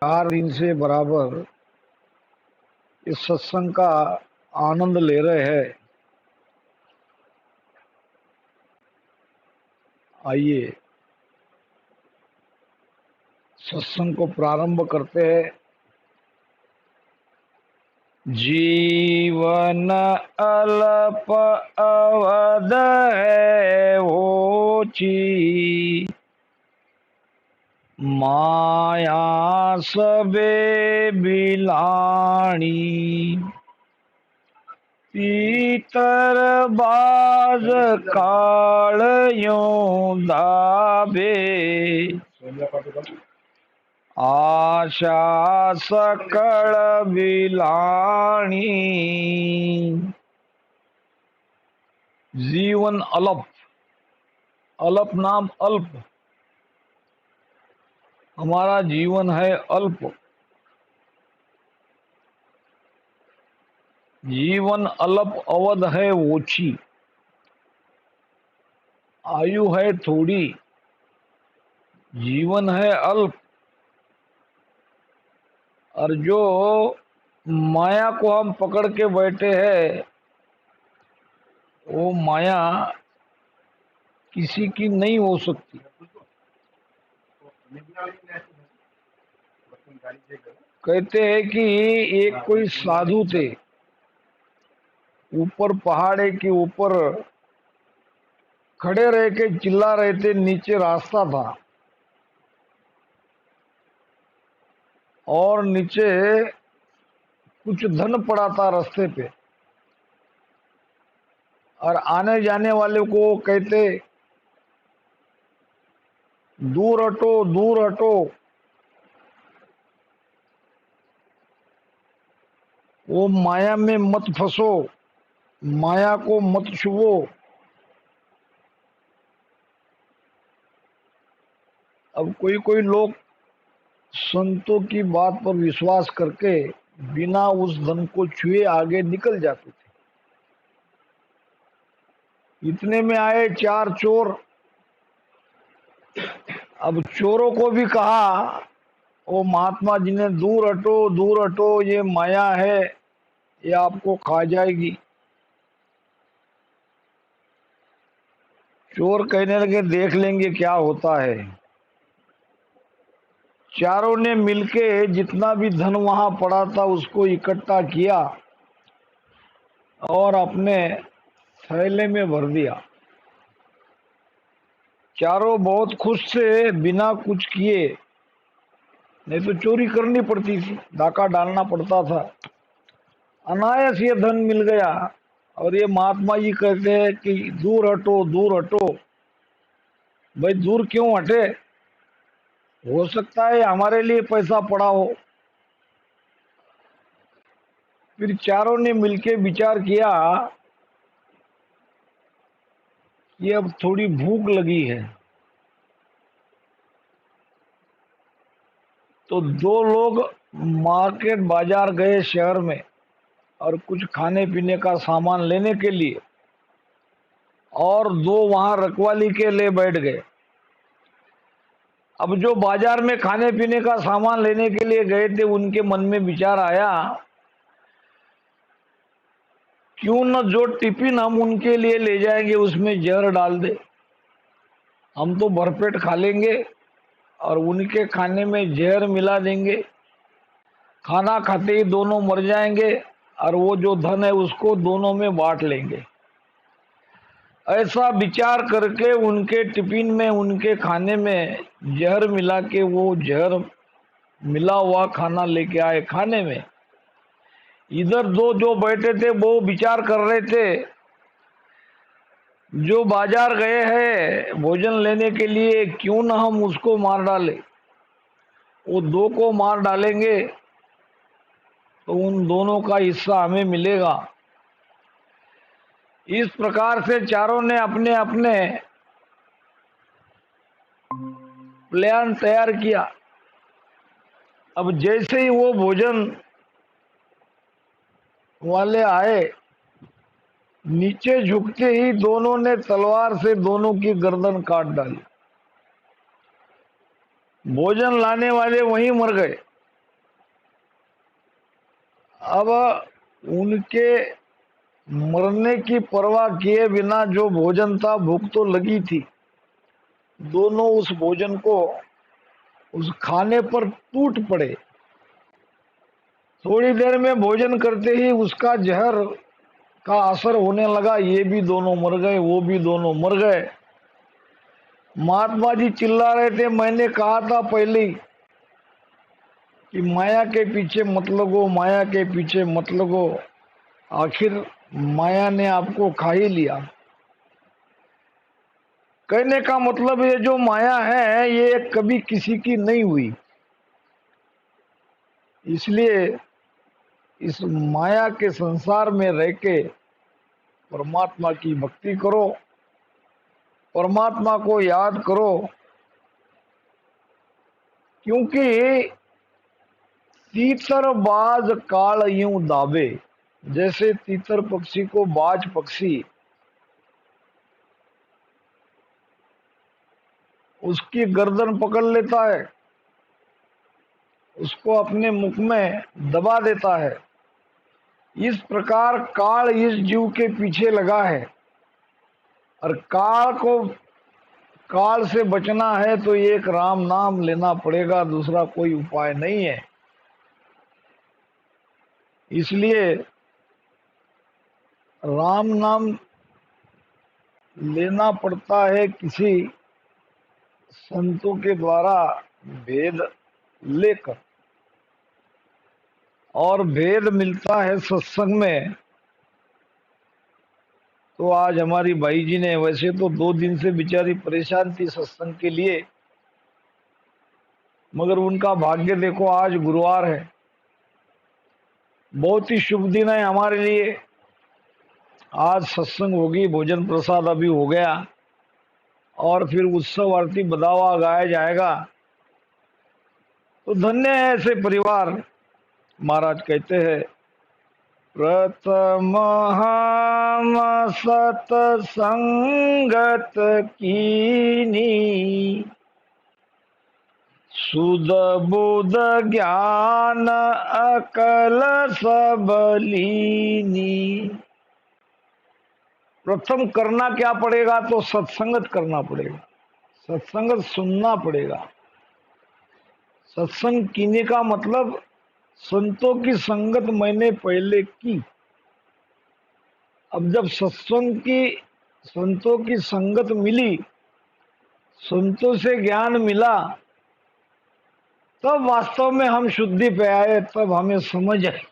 4 दिन से बराबर इस सत्संग का आनंद ले रहे हैं। आइए सत्संग को प्रारंभ करते हैं। जीवन अल्प अवध है ओछी, माया सबे बिलाणी। पीतर बाज काल यूं दाबे, आशा सकल बिलाणी। जीवन अल्प, अल्प नाम अल्प, हमारा जीवन है अल्प। जीवन अल्प अवध है ओछी, आयु है थोड़ी, जीवन है अल्प। और जो माया को हम पकड़ के बैठे हैं, वो माया किसी की नहीं हो सकती। कहते हैं कि एक कोई साधु थे, ऊपर पहाड़े के ऊपर खड़े रह के चिल्ला रहे थे, नीचे रास्ता था और नीचे कुछ धन पड़ा था रास्ते पे। और आने जाने वाले को कहते, दूर हटो दूर हटो, वो माया में मत फंसो, माया को मत छुओ। अब कोई कोई लोग संतों की बात पर विश्वास करके बिना उस धन को छुए आगे निकल जाते थे। इतने में आए 4 चोर। अब चोरों को भी कहा, वो महात्मा जी ने, दूर हटो, ये माया है, ये आपको खा जाएगी। चोर कहने लगे, देख लेंगे क्या होता है। चारों ने मिलके जितना भी धन वहां पड़ा था उसको इकट्ठा किया और अपने थैले में भर दिया। चारों बहुत खुश थे, बिना कुछ किए, नहीं तो चोरी करनी पड़ती थी, डाका डालना पड़ता था। अनायास ये धन मिल गया। और ये महात्मा जी कहते हैं कि दूर हटो दूर हटो। भाई दूर क्यों हटे, हो सकता है हमारे लिए पैसा पड़ा हो। फिर चारों ने मिलके विचार किया कि अब थोड़ी भूख लगी है, तो 2 लोग मार्केट बाजार गए शहर में और कुछ खाने पीने का सामान लेने के लिए, और 2 वहां रखवाली के लिए बैठ गए। अब जो बाजार में खाने पीने का सामान लेने के लिए गए थे, उनके मन में विचार आया, क्यों न जो टिफिन हम उनके लिए ले जाएंगे उसमें जहर डाल दे। हम तो भरपेट खा लेंगे और उनके खाने में जहर मिला देंगे, खाना खाते ही दोनों मर जाएंगे और वो जो धन है उसको दोनों में बांट लेंगे। ऐसा विचार करके उनके टिफिन में, उनके खाने में जहर मिला के वो जहर मिला हुआ खाना लेके आए खाने में। इधर 2 जो बैठे थे वो विचार कर रहे थे, जो बाजार गए हैं भोजन लेने के लिए, क्यों ना हम उसको मार डालें। वो 2 को मार डालेंगे तो उन दोनों का हिस्सा हमें मिलेगा। इस प्रकार से चारों ने अपने अपने प्लान तैयार किया। अब जैसे ही वो भोजन वाले आए, नीचे झुकते ही दोनों ने तलवार से दोनों की गर्दन काट डाली। भोजन लाने वाले वहीं मर गए। अब उनके मरने की परवाह किए बिना जो भोजन था, भूख तो लगी थी, दोनों उस भोजन को, उस खाने पर टूट पड़े। थोड़ी देर में भोजन करते ही उसका जहर का असर होने लगा, ये भी दोनों मर गए, वो भी दोनों मर गए। महात्मा जी चिल्ला रहे थे, मैंने कहा था पहले ही कि माया के पीछे मत लगो, माया के पीछे मत लगो। आखिर माया ने आपको खा ही लिया। कहने का मतलब ये जो माया है ये कभी किसी की नहीं हुई, इसलिए इस माया के संसार में रह के परमात्मा की भक्ति करो, परमात्मा को याद करो, क्योंकि तीतर बाज काल यूं दावे, जैसे तीतर पक्षी को बाज पक्षी उसकी गर्दन पकड़ लेता है, उसको अपने मुख में दबा देता है, इस प्रकार काल इस जीव के पीछे लगा है। और काल से बचना है तो एक राम नाम लेना पड़ेगा, दूसरा कोई उपाय नहीं है। इसलिए राम नाम लेना पड़ता है किसी संतों के द्वारा भेद लेकर, और भेद मिलता है सत्संग में। तो आज हमारी भाई जी ने, वैसे तो 2 दिन से बेचारी परेशान थी सत्संग के लिए, मगर उनका भाग्य देखो आज गुरुवार है, बहुत ही शुभ दिन है हमारे लिए। आज सत्संग होगी, भोजन प्रसाद अभी हो गया, और फिर उत्सव आरती बदावा गाया जाएगा। तो धन्य है ऐसे परिवार। महाराज कहते हैं, प्रथम हम सतसंगत कीनी, सुध बुध ज्ञान अकल सब लीनी। प्रथम करना क्या पड़ेगा? तो सत्संगत करना पड़ेगा, सत्संगत सुनना पड़ेगा। सत्संग कीने का मतलब संतों की संगत मैंने पहले की। अब जब संतों की संगत मिली, संतों से ज्ञान मिला, तब वास्तव में हम शुद्धि पे आए, तब हमें समझ आई।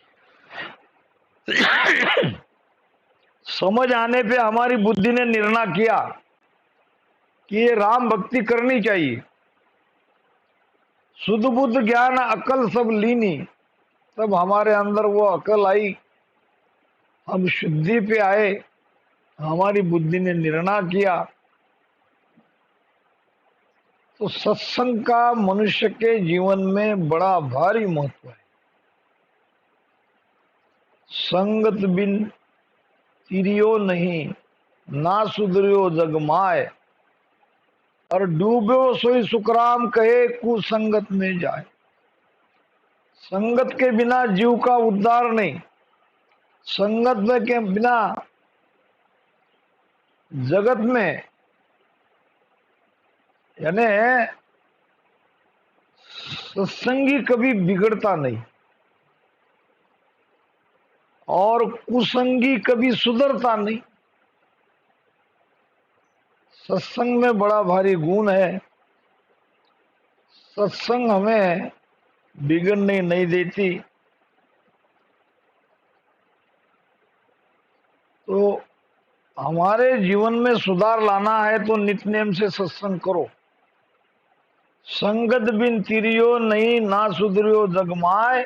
समझ आने पे हमारी बुद्धि ने निर्णय किया कि ये राम भक्ति करनी चाहिए। शुद्ध बुद्ध ज्ञान अकल सब लीनी, तब हमारे अंदर वो अकल आई, हम शुद्धि पे आए, हमारी बुद्धि ने निर्णय किया। तो सत्संग का मनुष्य के जीवन में बड़ा भारी महत्व है। संगत बिन तिरियो नहीं, ना सुधरियो जग माय, और डूबो सोई सुखराम कहे कुसंगत में जाए। संगत के बिना जीव का उद्धार नहीं, संगत में के बिना जगत में, यानी सत्संगी कभी बिगड़ता नहीं और कुसंगी कभी सुधरता नहीं। सत्संग में बड़ा भारी गुण है। सत्संग हमें बिगड़ने नहीं देती। तो हमारे जीवन में सुधार लाना है तो नित्य नेम से सत्संग करो। संगत बिन तिरियो नहीं, ना सुधरियो जगमाए,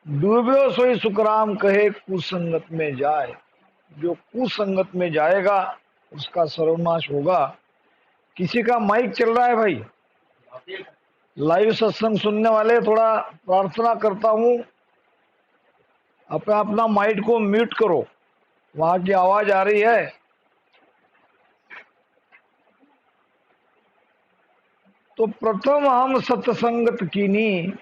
डूबो सोई सुखराम कहे कुसंगत में जाए। जो कुसंगत में जाएगा उसका सर्वनाश होगा। किसी का माइक चल रहा है भाई, लाइव सत्संग सुनने वाले, थोड़ा प्रार्थना करता हूं अपना माइक को म्यूट करो, वहां की आवाज आ रही है। तो प्रथम हम सत्संगत कीनी,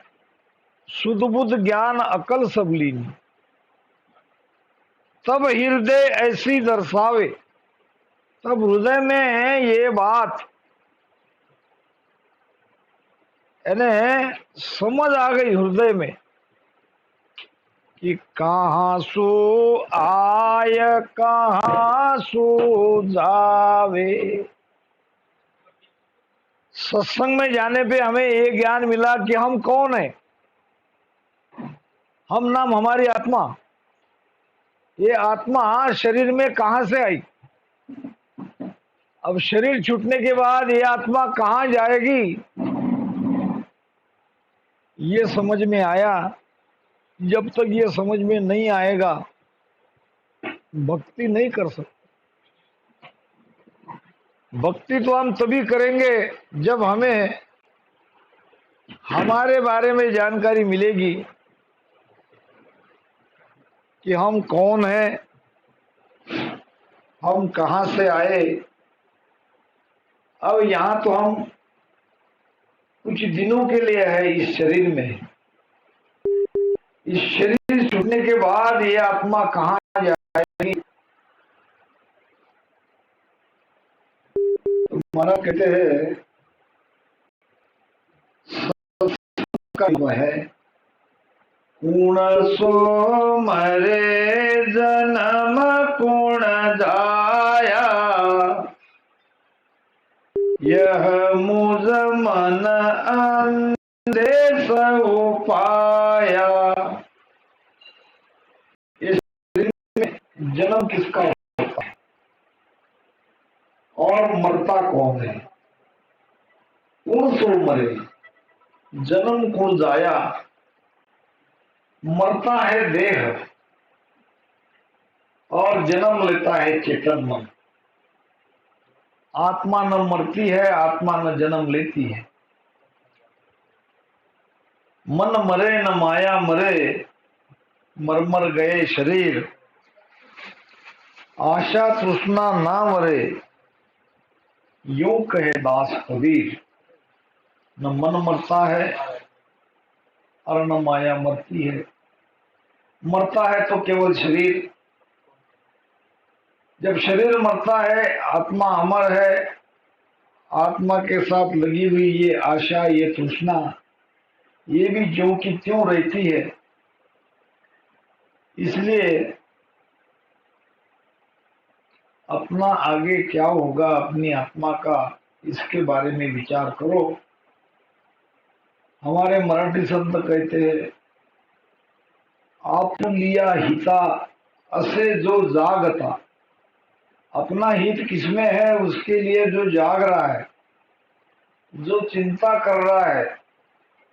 सुध बुध ज्ञान अकल सब लीनी, तब हृदय ऐसी दर्शावे। तब हृदय में ये बात यानी समझ आ गई हृदय में कि कहाँ सो आय कहाँ सो जावे। सत्संग में जाने पे हमें ये ज्ञान मिला कि हम कौन है। हम नाम हमारी आत्मा। ये आत्मा शरीर में कहां से आई। अब शरीर छूटने के बाद ये आत्मा कहां जाएगी, ये समझ में आया। जब तक ये समझ में नहीं आएगा भक्ति नहीं कर सकते। भक्ति तो हम तभी करेंगे जब हमें हमारे बारे में जानकारी मिलेगी कि हम कौन हैं, हम कहां से आए। अब यहाँ तो हम कुछ दिनों के लिए है इस शरीर में। इस शरीर छूटने के बाद ये आत्मा कहाँ जाएगी। तो महाराज कहते हैं है कुण सो मरे जन्म कुण जाया, यह मुझ मन अंधे सो पाया। इस जन्म किसका होता है और मरता कौन है। कुण सो मरे, जन्म कुण जाया। मरता है देह और जन्म लेता है चेतन मन। आत्मा न मरती है, आत्मा न जन्म लेती है। मन मरे न माया मरे, मर मर गए शरीर। आशा तृष्णा ना मरे, यूं कहे दास कबीर। न मन मरता है और न माया मरती है। मरता है तो केवल शरीर। जब शरीर मरता है आत्मा अमर है। आत्मा के साथ लगी हुई ये आशा, ये तृष्णा, ये भी जो कि त्यों रहती है। इसलिए अपना आगे क्या होगा अपनी आत्मा का, इसके बारे में विचार करो। हमारे मराठी संत कहते हैं आप लिया हिता असे जो जागता। अपना हित किसमें है, उसके लिए जो जाग रहा है, जो चिंता कर रहा है।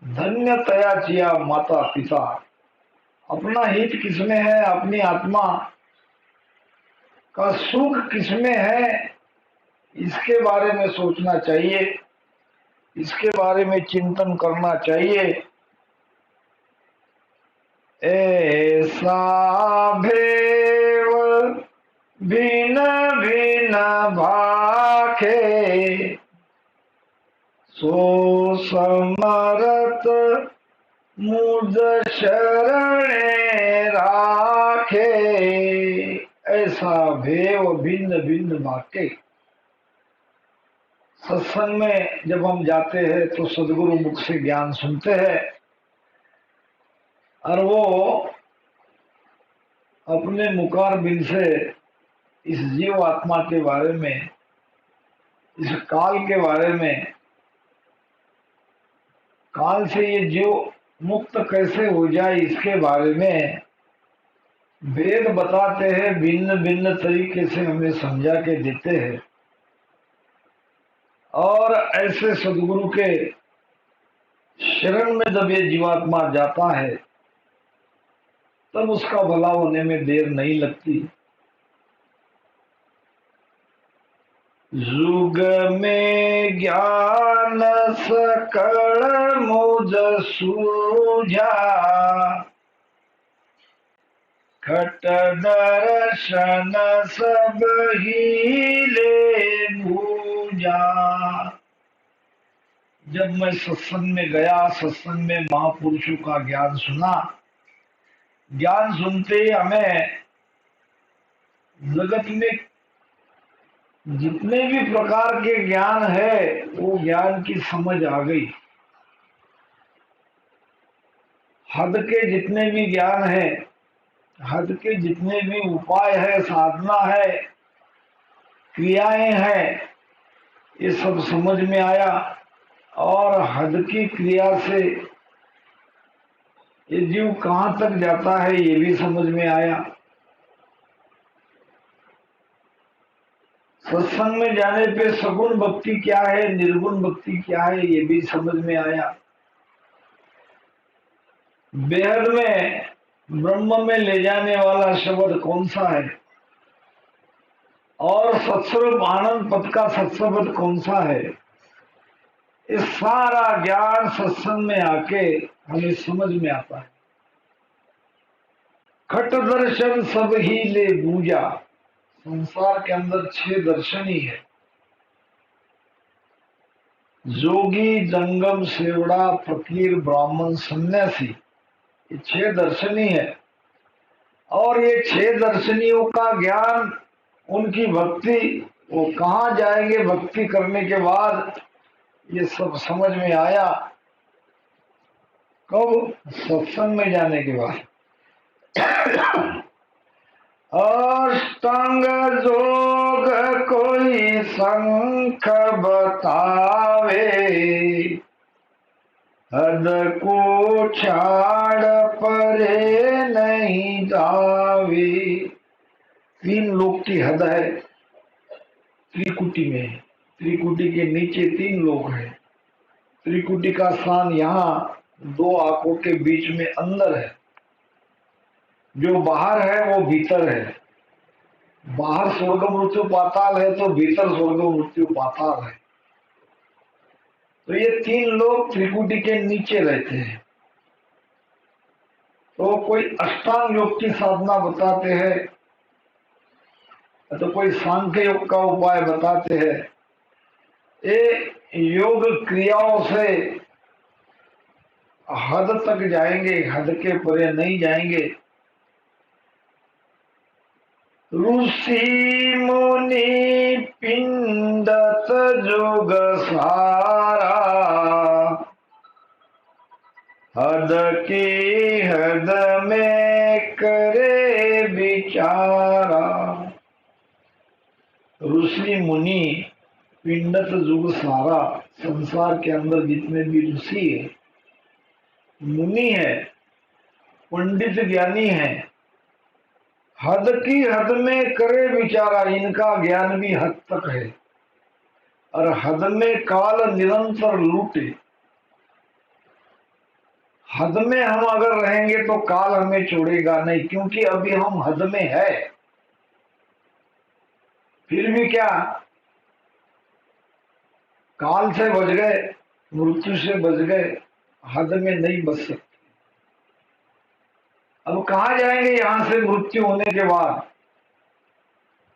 धन्य तया चिया माता पिता। अपना हित किसमें है, अपनी आत्मा का सुख किसमें है, इसके बारे में सोचना चाहिए, इसके बारे में चिंतन करना चाहिए। ऐसा भेव भिन भिन भाखे, सो समरत मुझ शरणे राखे। ऐसा भेव भिन्न भिन्न भाके। सत्संग में जब हम जाते हैं तो सदगुरु मुख से ज्ञान सुनते हैं और वो अपने मुखार बिन से इस जीव आत्मा के बारे में, इस काल के बारे में, काल से ये जीव मुक्त कैसे हो जाए इसके बारे में वेद बताते हैं। भिन्न भिन्न तरीके से हमें समझा के देते हैं। और ऐसे सदगुरु के शरण में जब ये जीवात्मा जाता है तब उसका भला होने में देर नहीं लगती। युग में ज्ञान सकल मुझ सूझा, खट दर्शन सब ही ले बूझा। जब मैं सत्संग में गया, सत्संग में महापुरुषों का ज्ञान सुना, ज्ञान सुनते ही हमें जगत में जितने भी प्रकार के ज्ञान है वो ज्ञान की समझ आ गई। हद के जितने भी ज्ञान है, हद के जितने भी उपाय है, साधना है, क्रियाएं हैं, ये सब समझ में आया। और हद की क्रिया से ये जीव कहाँ तक जाता है ये भी समझ में आया। सत्संग में जाने पे सगुण भक्ति क्या है, निर्गुण भक्ति क्या है, ये भी समझ में आया। बेहद में ब्रह्म में ले जाने वाला शब्द कौन सा है और सत्स्वरूप आनंद पद का सत्शब्द कौन सा है, ये सारा ज्ञान सत्संग में आके हमें समझ में आता है। खट दर्शन सब ही ले बूझा, संसार के अंदर 6 दर्शन ही है। जोगी, जंगम, सेवड़ा, फकीर, ब्राह्मण, सन्यासी, ये 6 दर्शन ही है। और ये 6 दर्शनियों का ज्ञान, उनकी भक्ति, वो कहाँ जाएंगे भक्ति करने के बाद, ये सब समझ में आया। कब? सत्संग में जाने के बाद। अष्टांग जोग कोई संख बतावे, हद को छाड़ परे नहीं जावे। 3 लोक की हद है त्रिकुटी में। त्रिकुटी के नीचे 3 लोक है। त्रिकुटी का स्थान यहाँ 2 आंखों के बीच में अंदर है। जो बाहर है वो भीतर है। बाहर स्वर्ग मृत्यु पाताल है तो भीतर स्वर्ग मृत्यु पाताल है। तो ये 3 लोग त्रिकुटी के नीचे रहते हैं। तो कोई अष्टांग योग की साधना बताते हैं, तो कोई सांख्य योग का उपाय बताते हैं। ये योग क्रियाओं से हद तक जाएंगे, हद के परे नहीं जाएंगे। ऋषि मुनि पिंडत जुग सारा, हद की हद में करे विचारा। ऋषि मुनि पिंडत जुग सारा, संसार के अंदर जितने भी ऋषि है, मुनि है, पंडित ज्ञानी है, हद की हद में करे विचारा। इनका ज्ञान भी हद तक है। और हद में काल निरंतर लूटे। हद में हम अगर रहेंगे तो काल हमें छोड़ेगा नहीं, क्योंकि अभी हम हद में है। फिर भी क्या, काल से बच गए, मृत्यु से बच गए, हद में नहीं बच सकते। अब कहाँ जाएंगे यहां से मृत्यु होने के बाद?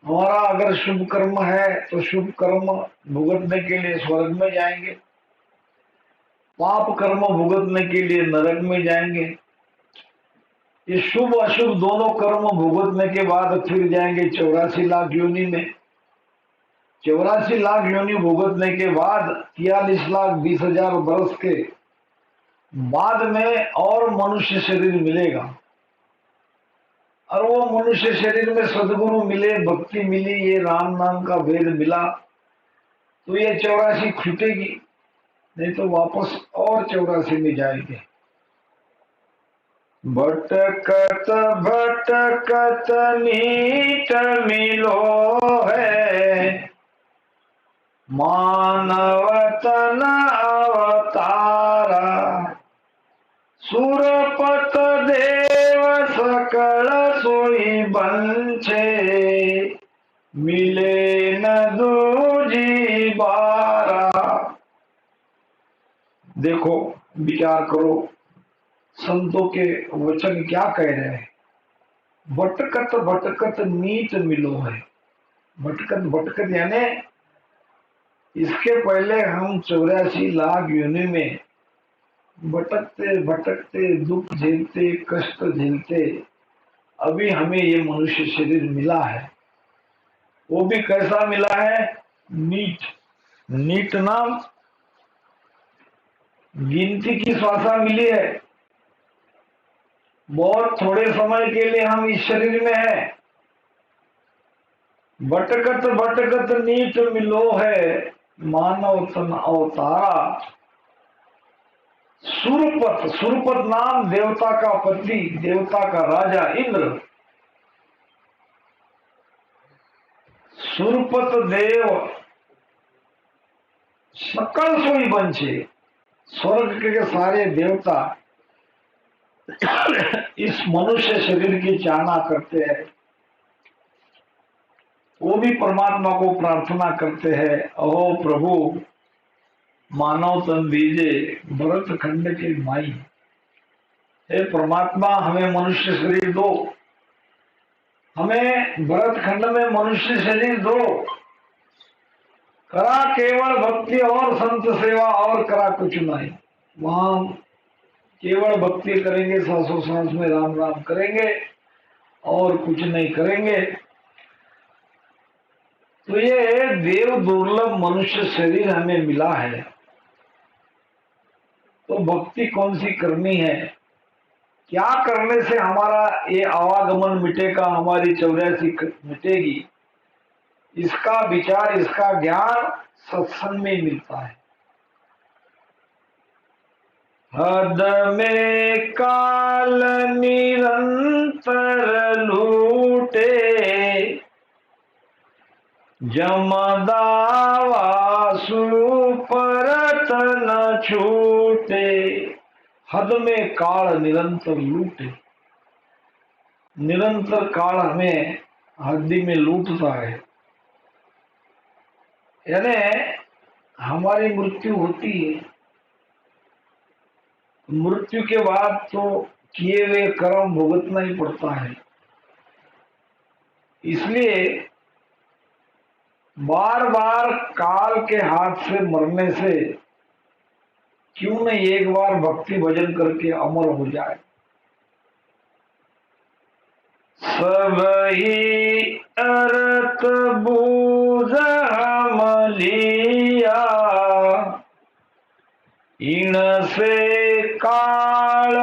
हमारा अगर शुभ कर्म है तो शुभ कर्म भुगतने के लिए स्वर्ग में जाएंगे, पाप कर्म भुगतने के लिए नरक में जाएंगे। ये शुभ अशुभ दोनों कर्म भुगतने के बाद फिर जाएंगे 84 लाख योनि में। 84 लाख योनि भुगतने के बाद 43,20,000 वर्ष के बाद में और मनुष्य शरीर मिलेगा। और वो मनुष्य शरीर में सदगुरु मिले, भक्ति मिली, ये राम नाम का वेद मिला, तो ये 84 छूटेगी, नहीं तो वापस और 84 में जाएंगे। भटकत भटकत नीट मिलो है, मानव तन अवतारा। सुरपत देव सकल सोई बंछे, मिले न दूजी बारा। देखो, विचार करो, संतों के वचन क्या कह रहे हैं। भटकत भटकत नीत मिलो है। भटकत भटकत यानी इसके पहले हम 84 लाख योनि में भटकते भटकते दुख झेलते कष्ट झेलते अभी हमें ये मनुष्य शरीर मिला है। वो भी कैसा मिला है? नीट। नीट नाम गिनती की श्वासा मिली है। बहुत थोड़े समय के लिए हम इस शरीर में हैं। भटकत भटकत नीट मिलो है, मानव तन अवतारा। सुरपत, सुरपत नाम देवता का पति, देवता का राजा इंद्र। सुरपत देव सकल सोई बंचे, स्वर्ग के सारे देवता इस मनुष्य शरीर की चाहना करते हैं। वो भी परमात्मा को प्रार्थना करते हैं, अहो प्रभु मानव तन दीजे भरत खंड के माई। हे परमात्मा हमें मनुष्य शरीर दो, हमें भरत खंड में मनुष्य शरीर दो। करा केवल भक्ति और संत सेवा, और करा कुछ नहीं। वहां केवल भक्ति करेंगे, सांसों सांस में राम राम करेंगे और कुछ नहीं करेंगे। तो ये देव दुर्लभ मनुष्य शरीर हमें मिला है, तो भक्ति कौन सी करनी है? क्या करने से हमारा ये आवागमन मिटेगा, हमारी 84 मिटेगी? इसका विचार, इसका ज्ञान सत्संग में मिलता है। हद में काल निरंतर लूटे, जमदावा सुपरत न छूटे। हद में काल निरंतर लूटे, निरंतर काल हमें हड्डी में लूटता है। यानी हमारी मृत्यु होती है, मृत्यु के बाद तो किए हुए कर्म भुगतना ही पड़ता है। इसलिए बार बार काल के हाथ से मरने से क्यों न एक बार भक्ति भजन करके अमर हो जाए। सब ही अर्थ बूझ लिया, इन से काल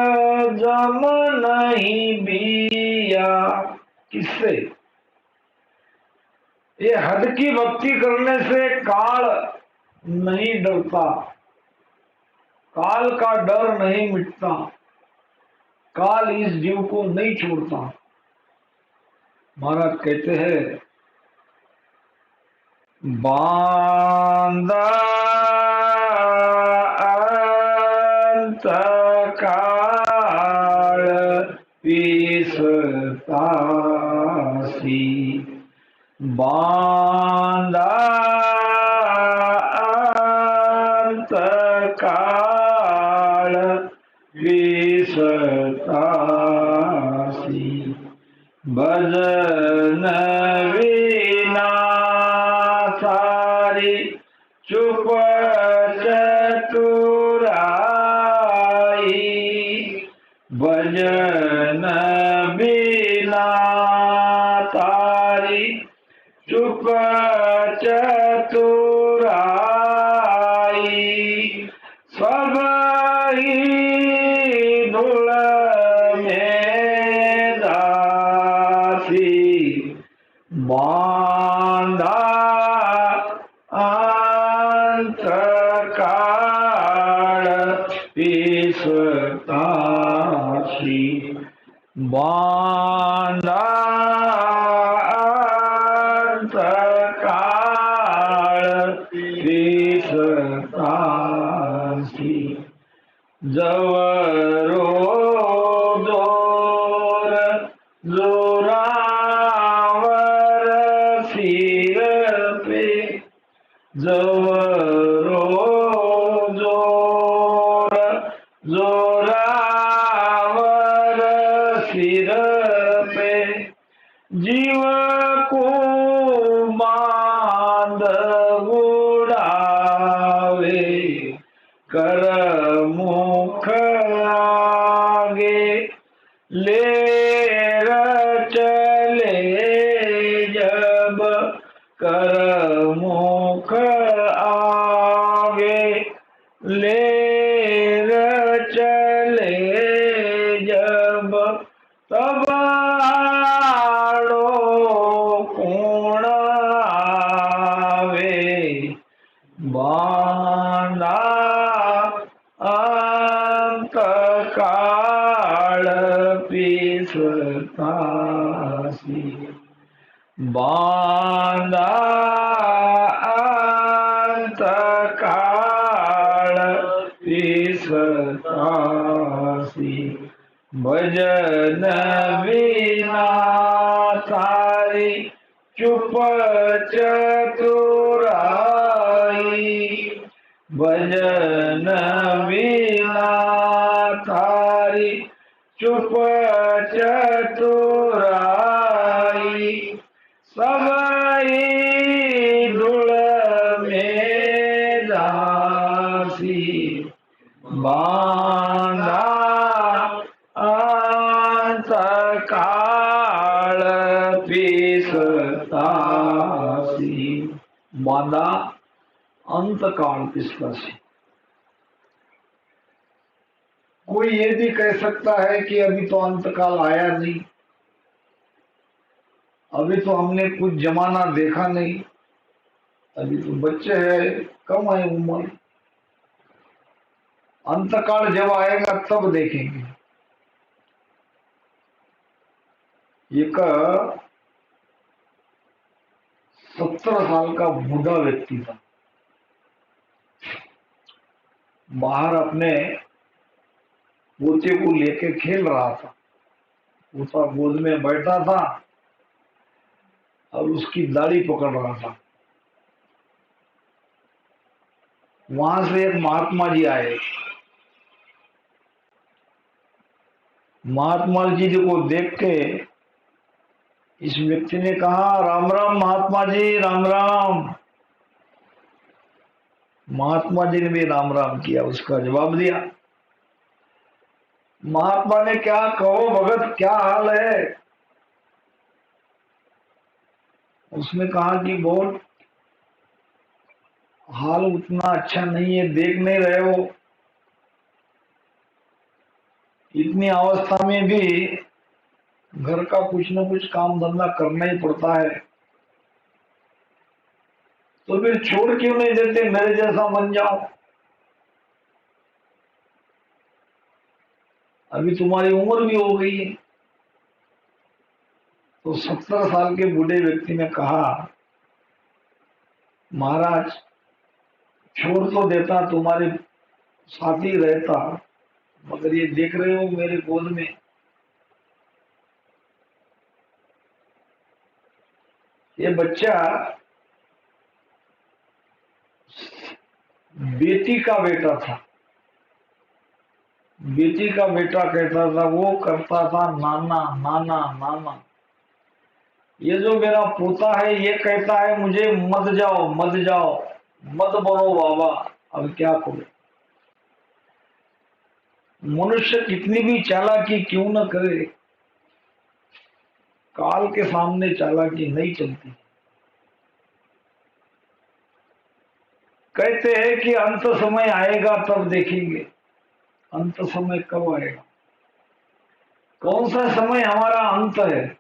जम नहीं बिया। किससे? ये हद की भक्ति करने से काल नहीं डरता, काल का डर नहीं मिटता, काल इस जीव को नहीं छोड़ता। महाराज कहते हैं, बांधा अंत काल विसतासी, बांधा अंत काल विसतासी। भजन विना सारी चुप चतुराई, भजन बिना तारी चुप चतुराई। सब ही धूल में दासी, बांधा अंत काल विसतासी, बांधा अंत काल विसतासी। जवरो जोर जोरावर सिर पे, जवरो जोर जोरावर सिर पे, जीव को बांध गुड़ा आगे, लेर चले जब कर मुख आगे, लेर चले जब तब आड़ो कोण आवे, बांधा अंत काल पिसतासी, बांधा अंत काल पिसतासी, भजन बिना तारी चुप चतुराई, भजन बिना तारी चुप चतुराई, सबई धूल में दासी, बांधा अंत काल पिसतासी, बांधा अंत काल पिसतासी। कोई ये भी कह सकता है कि अभी तो अंत काल आया नहीं, अभी तो हमने कुछ जमाना देखा नहीं, अभी तो बच्चे हैं, कम है उम्र, अंतकाल जब आएगा तब देखेंगे। एक 70 साल का बूढ़ा व्यक्ति था, बाहर अपने पोते को लेके खेल रहा था, पोता गोद में बैठा था और उसकी दाढ़ी पकड़ रहा था। वहां से एक महात्मा जी आए, महात्मा जी को देख के इस व्यक्ति ने कहा, राम राम महात्मा जी, राम राम। महात्मा जी ने भी राम राम किया, उसका जवाब दिया। महात्मा ने, क्या कहो भगत, क्या हाल है? उसने कहा कि बहुत हाल उतना अच्छा नहीं है, देख नहीं रहे हो, इतनी अवस्था में भी घर का कुछ न कुछ काम धंधा करना ही पड़ता है, तो फिर छोड़ क्यों नहीं देते, मेरे जैसा बन जाओ। अभी तुम्हारी उम्र भी हो गई है। तो 70 साल के बूढ़े व्यक्ति ने कहा, महाराज छोड़ तो देता, तुम्हारे साथ ही रहता, मगर ये देख रहे हो मेरे गोद में ये बच्चा बेटी का बेटा था, बेटी का बेटा कहता था, वो करता था नाना नाना नाना। ये जो मेरा पोता है ये कहता है मुझे मत जाओ मत जाओ, मत बनो बाबा। अब क्या करो, मनुष्य कितनी भी चालाकी क्यों न करे, काल के सामने चालाकी नहीं चलती। कहते हैं कि अंत समय आएगा तब देखेंगे, अंत समय कब आएगा, कौन सा समय हमारा अंत है?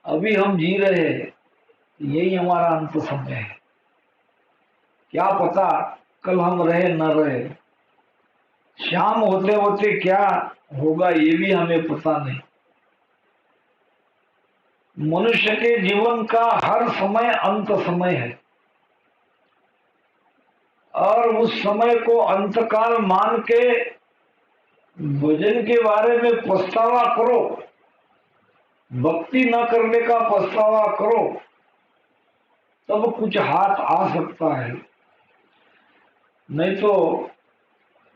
अभी हम जी रहे हैं, यही हमारा अंत समय है। क्या पता कल हम रहे न रहे, शाम होते होते क्या होगा ये भी हमें पता नहीं। मनुष्य के जीवन का हर समय अंत समय है, और उस समय को अंतकाल मान के भजन के बारे में पछतावा करो, भक्ति न करने का पछतावा करो, तब कुछ हाथ आ सकता है, नहीं तो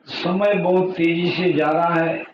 समय बहुत तेजी से जा रहा है।